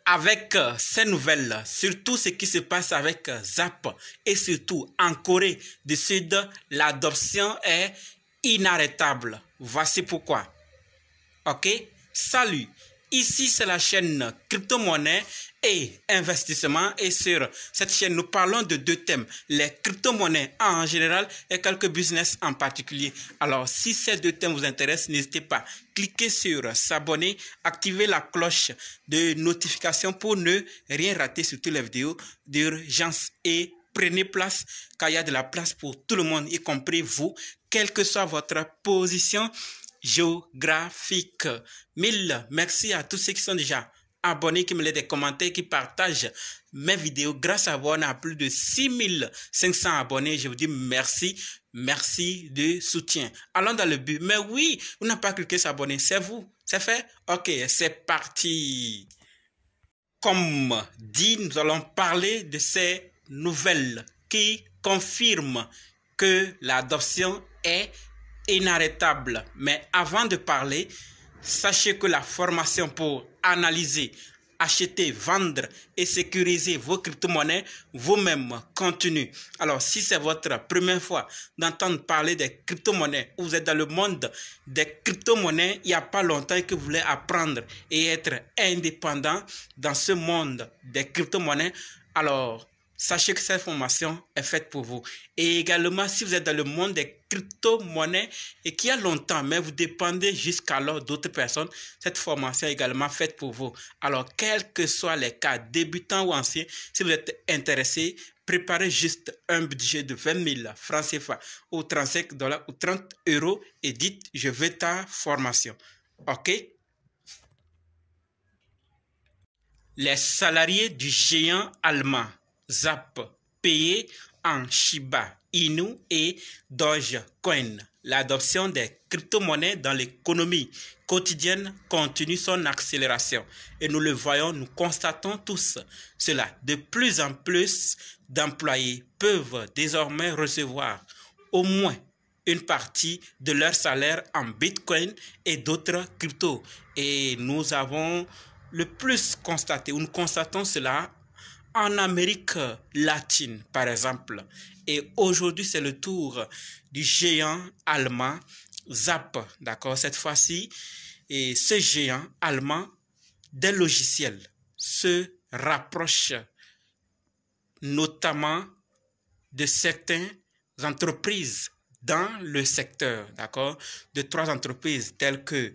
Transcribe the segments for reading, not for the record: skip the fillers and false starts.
Avec ces nouvelles, surtout ce qui se passe avec Zap et surtout en Corée du Sud, l'adoption est inarrêtable. Voici pourquoi. Ok? Salut! Ici, c'est la chaîne crypto-monnaie et investissement. Et sur cette chaîne, nous parlons de deux thèmes. Les crypto-monnaies en général et quelques business en particulier. Alors, si ces deux thèmes vous intéressent, n'hésitez pas. Cliquez sur s'abonner, activez la cloche de notification pour ne rien rater sur toutes les vidéos d'urgence. Et prenez place, car il y a de la place pour tout le monde, y compris vous, quelle que soit votre position géographique. Mille merci à tous ceux qui sont déjà abonnés, qui me laissent des commentaires, qui partagent mes vidéos. Grâce à vous, on a plus de 6500 abonnés. Je vous dis merci. Merci du soutien. Allons dans le but. Mais oui, vous n'avez pas cliqué s'abonner. C'est vous. C'est fait? Ok, c'est parti. Comme dit, nous allons parler de ces nouvelles qui confirment que l'adoption est inarrêtable. Mais avant de parler, sachez que la formation pour analyser, acheter, vendre et sécuriser vos crypto-monnaies vous-même continue. Alors, si c'est votre première fois d'entendre parler des crypto-monnaies, vous êtes dans le monde des crypto-monnaies, il n'y a pas longtemps que vous voulez apprendre et être indépendant dans ce monde des crypto-monnaies, alors sachez que cette formation est faite pour vous. Et également, si vous êtes dans le monde des crypto-monnaies et qu'il y a longtemps, mais vous dépendez jusqu'alors d'autres personnes, cette formation est également faite pour vous. Alors, quels que soient les cas, débutants ou anciens, si vous êtes intéressé, préparez juste un budget de 20 000 francs CFA ou 35 $ ou 30 € et dites, je veux ta formation. OK? Les salariés du géant allemand Zap payés en Shiba Inu et Dogecoin. L'adoption des crypto-monnaies dans l'économie quotidienne continue son accélération. Et nous le voyons, nous constatons tous cela. De plus en plus d'employés peuvent désormais recevoir au moins une partie de leur salaire en Bitcoin et d'autres cryptos. Et nous avons le plus constaté, ou nous constatons cela en Amérique latine, par exemple. Et aujourd'hui, c'est le tour du géant allemand Zap, d'accord, cette fois-ci. Et ce géant allemand des logiciels se rapproche notamment de certaines entreprises dans le secteur, d'accord, de 3 entreprises telles que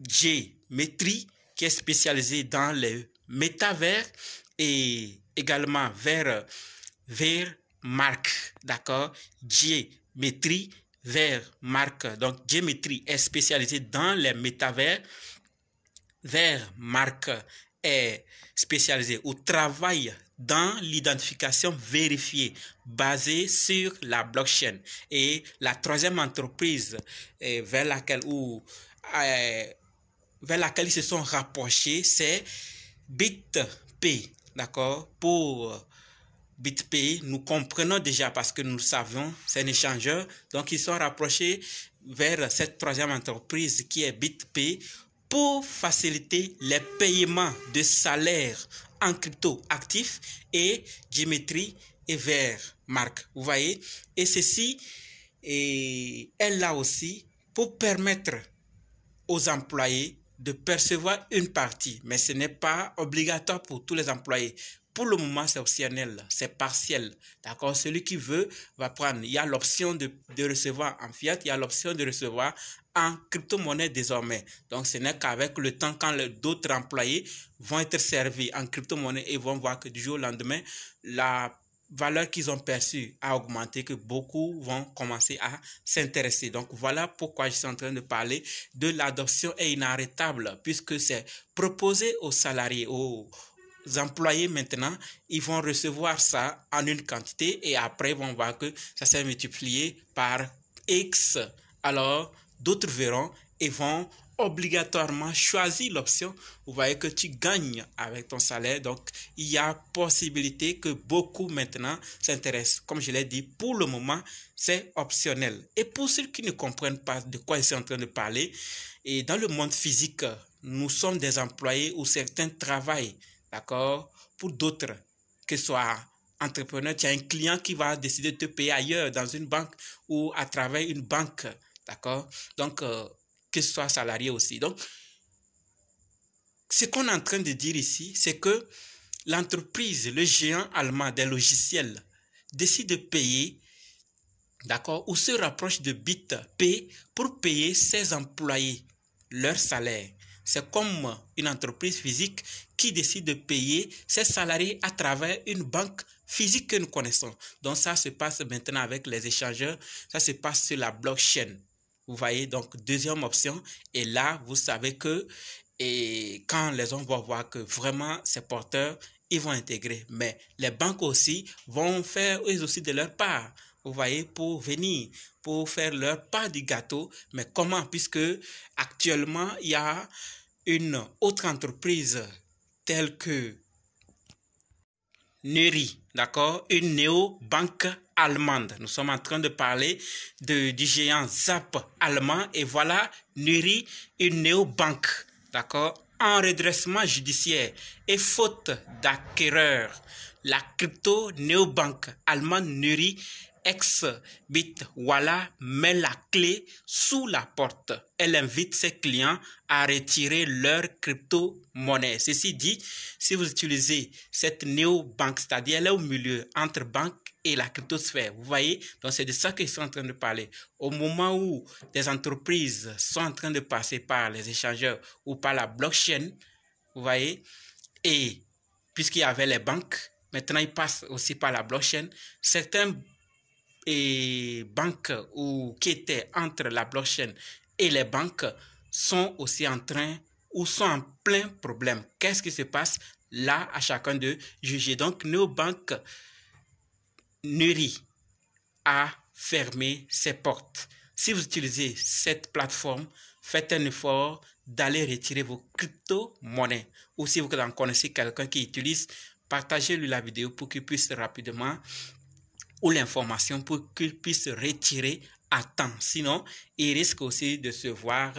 Geometry, qui est spécialisée dans les métavers, et également vers Mark, d'accord, Geometry vers Mark. Donc, Geometry est spécialisé dans les métavers, vers Mark est spécialisé au travail dans l'identification vérifiée basée sur la blockchain. Et la troisième entreprise vers laquelle ils se sont rapprochés, c'est BitPay. D'accord? Pour BitPay, nous comprenons déjà parce que nous savions, c'est un échangeur. Donc, ils sont rapprochés vers cette troisième entreprise qui est BitPay pour faciliter les paiements de salaires en crypto actifs et Geometry et vers Mark. Vous voyez? Et ceci est là aussi pour permettre aux employés de percevoir une partie, mais ce n'est pas obligatoire pour tous les employés. Pour le moment, c'est optionnel, c'est partiel. D'accord? Celui qui veut va prendre. Il y a l'option de recevoir en fiat, il y a l'option de recevoir en crypto-monnaie désormais. Donc, ce n'est qu'avec le temps, quand d'autres employés vont être servis en crypto-monnaie et vont voir que du jour au lendemain, la valeur qu'ils ont perçue a augmenté, que beaucoup vont commencer à s'intéresser. Donc, voilà pourquoi je suis en train de parler de l'adoption est inarrêtable, puisque c'est proposé aux salariés, aux employés maintenant, ils vont recevoir ça en une quantité et après, ils vont voir que ça s'est multiplié par X. Alors, d'autres verront et vont obligatoirement choisir l'option. Vous voyez que tu gagnes avec ton salaire. Donc, il y a possibilité que beaucoup maintenant s'intéressent. Comme je l'ai dit, pour le moment, c'est optionnel. Et pour ceux qui ne comprennent pas de quoi je suis en train de parler, et dans le monde physique, nous sommes des employés où certains travaillent d'accord? Pour d'autres, que ce soit entrepreneur, tu as un client qui va décider de te payer ailleurs, dans une banque ou à travers une banque, d'accord? Donc, que ce soit salarié aussi. Donc, ce qu'on est en train de dire ici, c'est que l'entreprise, le géant allemand des logiciels, décide de payer, d'accord, ou se rapproche de BitPay pour payer ses employés leur salaire. C'est comme une entreprise physique qui décide de payer ses salariés à travers une banque physique que nous connaissons. Donc ça se passe maintenant avec les échangeurs, ça se passe sur la blockchain. Vous voyez, donc deuxième option, et là, vous savez que quand les gens vont voir que vraiment c'est porteur, ils vont intégrer. Mais les banques aussi vont faire eux aussi de leur part, vous voyez, pour venir, pour faire leur part du gâteau. Mais comment? Puisque actuellement, il y a une autre entreprise telle que Nuri, d'accord, une néobanque allemande. Nous sommes en train de parler du géant Zap allemand et voilà Nuri, une néobanque, d'accord, en redressement judiciaire et faute d'acquéreur. La crypto néobanque allemande Nuri ex-Bitwala met la clé sous la porte. Elle invite ses clients à retirer leur crypto-monnaie. Ceci dit, si vous utilisez cette néobanque, c'est-à-dire elle est au milieu entre banque et la cryptosphère, vous voyez, donc c'est de ça qu'ils sont en train de parler. Au moment où des entreprises sont en train de passer par les échangeurs ou par la blockchain, vous voyez, et puisqu'il y avait les banques, maintenant ils passent aussi par la blockchain, certains banques qui étaient entre la blockchain et les banques sont aussi en train ou sont en plein problème. Qu'est-ce qui se passe? Là, à chacun de juger. Donc, nos banques Nuri a fermé ses portes. Si vous utilisez cette plateforme, faites un effort d'aller retirer vos crypto-monnaies. Ou si vous en connaissez quelqu'un qui utilise, partagez-lui la vidéo pour qu'il puisse rapidement ou l'information pour qu'il puisse retirer à temps. Sinon, il risque aussi de se voir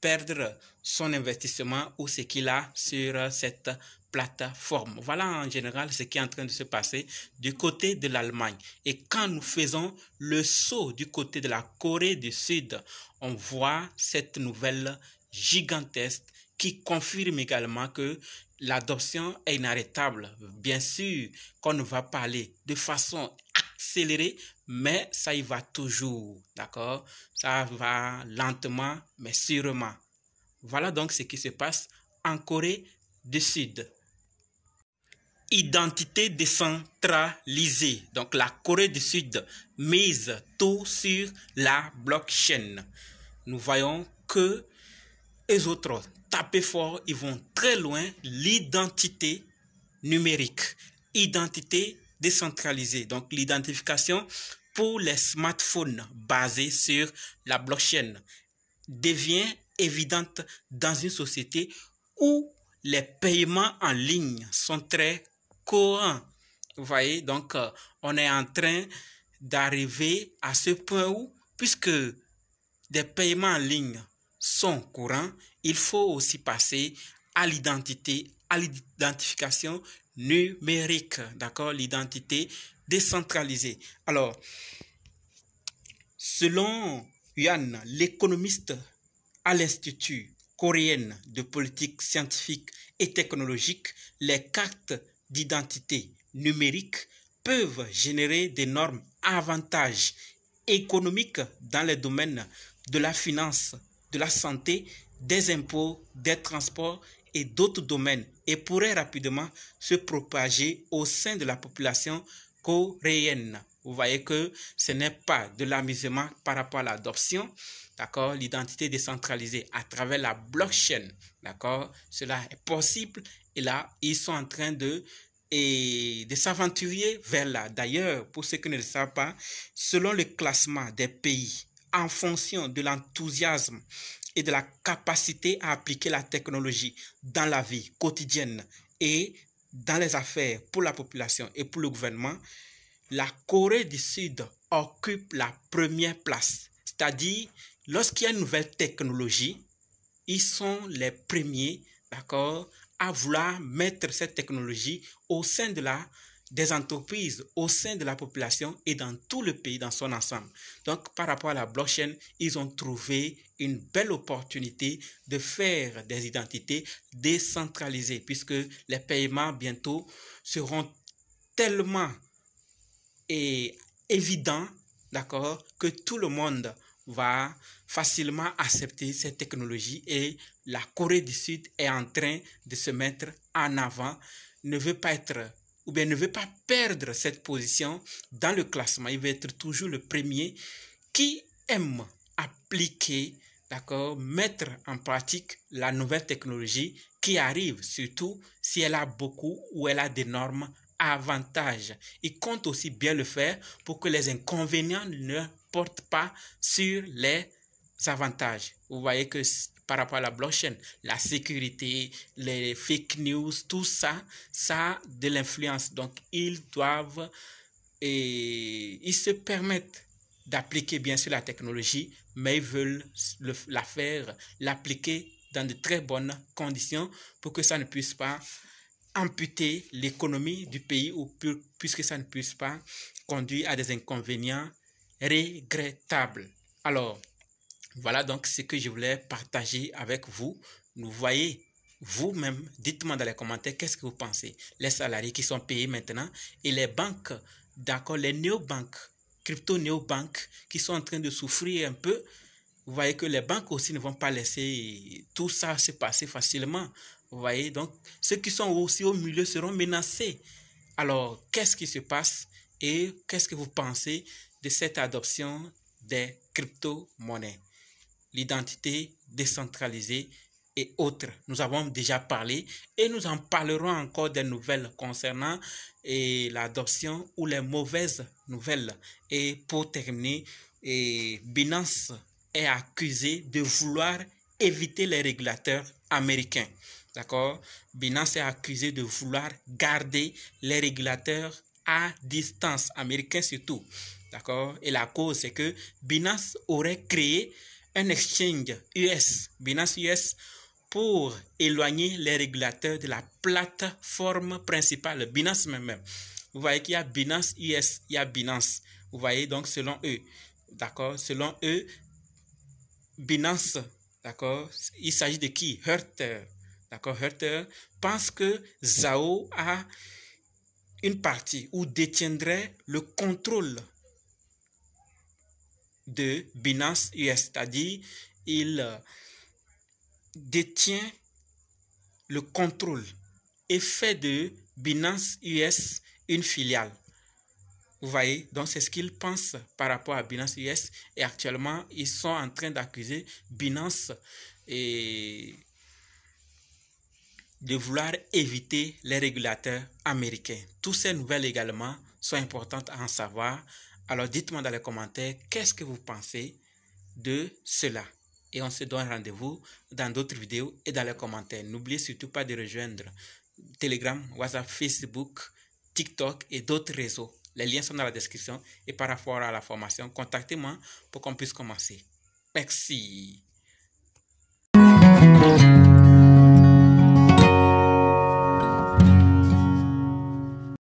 perdre son investissement ou ce qu'il a sur cette plateforme. Voilà en général ce qui est en train de se passer du côté de l'Allemagne. Et quand nous faisons le saut du côté de la Corée du Sud, on voit cette nouvelle gigantesque qui confirme également que l'adoption est inarrêtable. Bien sûr qu'on ne va pas aller de façon accélérée, mais ça y va toujours, d'accord? Ça va lentement, mais sûrement. Voilà donc ce qui se passe en Corée du Sud. Identité décentralisée. Donc la Corée du Sud mise tout sur la blockchain. Nous voyons que les autres tapent fort, ils vont très loin. L'identité numérique, identité décentralisée. Donc l'identification pour les smartphones basés sur la blockchain devient évidente dans une société où les paiements en ligne sont très courants. Vous voyez, donc on est en train d'arriver à ce point où, puisque des paiements en ligne sont courants, il faut aussi passer à l'identification numérique, d'accord, l'identité décentralisée. Alors, selon Yuan, l'économiste à l'Institut coréen de politique scientifique et technologique, les cartes d'identité numérique peuvent générer d'énormes avantages économiques dans les domaines de la finance, de la santé, des impôts, des transports et d'autres domaines et pourraient rapidement se propager au sein de la population coréenne. Vous voyez que ce n'est pas de l'amusement par rapport à l'adoption, d'accord, l'identité décentralisée à travers la blockchain, d'accord, cela est possible et là, ils sont en train de s'aventurer vers là. D'ailleurs, pour ceux qui ne le savent pas, selon le classement des pays, en fonction de l'enthousiasme et de la capacité à appliquer la technologie dans la vie quotidienne et dans les affaires pour la population et pour le gouvernement, la Corée du Sud occupe la première place. C'est-à-dire, lorsqu'il y a une nouvelle technologie, ils sont les premiers, d'accord, à vouloir mettre cette technologie au sein des entreprises, au sein de la population et dans tout le pays dans son ensemble. Donc, par rapport à la blockchain, ils ont trouvé une belle opportunité de faire des identités décentralisées puisque les paiements bientôt seront tellement évidents, d'accord, que tout le monde va facilement accepter cette technologie et la Corée du Sud est en train de se mettre en avant, ne veut pas perdre cette position dans le classement. Il veut être toujours le premier qui aime appliquer, d'accord, mettre en pratique la nouvelle technologie qui arrive, surtout si elle a beaucoup ou elle a d'énormes avantages. Il compte aussi bien le faire pour que les inconvénients ne portent pas sur les avantages. Vous voyez que par rapport à la blockchain, la sécurité, les fake news, tout ça, ça a de l'influence. Donc, ils se permettent d'appliquer bien sûr la technologie, mais ils veulent l'appliquer dans de très bonnes conditions pour que ça ne puisse pas amputer l'économie du pays ou puisque ça ne puisse pas conduire à des inconvénients regrettables. Alors, voilà donc ce que je voulais partager avec vous. Vous voyez, vous-même, dites-moi dans les commentaires qu'est-ce que vous pensez. Les salariés qui sont payés maintenant et les banques, d'accord, les néobanques, crypto-néobanques qui sont en train de souffrir un peu. Vous voyez que les banques aussi ne vont pas laisser tout ça se passer facilement. Vous voyez, donc ceux qui sont aussi au milieu seront menacés. Alors, qu'est-ce qui se passe et qu'est-ce que vous pensez de cette adoption des crypto-monnaies? L'identité décentralisée et autres. Nous avons déjà parlé et nous en parlerons encore des nouvelles concernant l'adoption ou les mauvaises nouvelles. Et pour terminer, Binance est accusé de vouloir éviter les régulateurs américains. D'accord? Binance est accusé de vouloir garder les régulateurs à distance, américains surtout. D'accord? Et la cause, c'est que Binance aurait créé un exchange US, Binance US, pour éloigner les régulateurs de la plateforme principale, Binance même. Vous voyez qu'il y a Binance US, il y a Binance. Vous voyez, donc selon eux, d'accord, selon eux, Binance, d'accord, il s'agit de qui? Hurter, d'accord, Hurter pense que Zhao a une partie ou détiendrait le contrôle de Binance US, c'est-à-dire il détient le contrôle et fait de Binance US une filiale. Vous voyez, donc c'est ce qu'ils pensent par rapport à Binance US et actuellement ils sont en train d'accuser Binance de vouloir éviter les régulateurs américains. Toutes ces nouvelles également sont importantes à en savoir. Alors dites-moi dans les commentaires qu'est-ce que vous pensez de cela. Et on se donne rendez-vous dans d'autres vidéos et dans les commentaires. N'oubliez surtout pas de rejoindre Telegram, WhatsApp, Facebook, TikTok et d'autres réseaux. Les liens sont dans la description et par rapport à la formation, contactez-moi pour qu'on puisse commencer. Merci.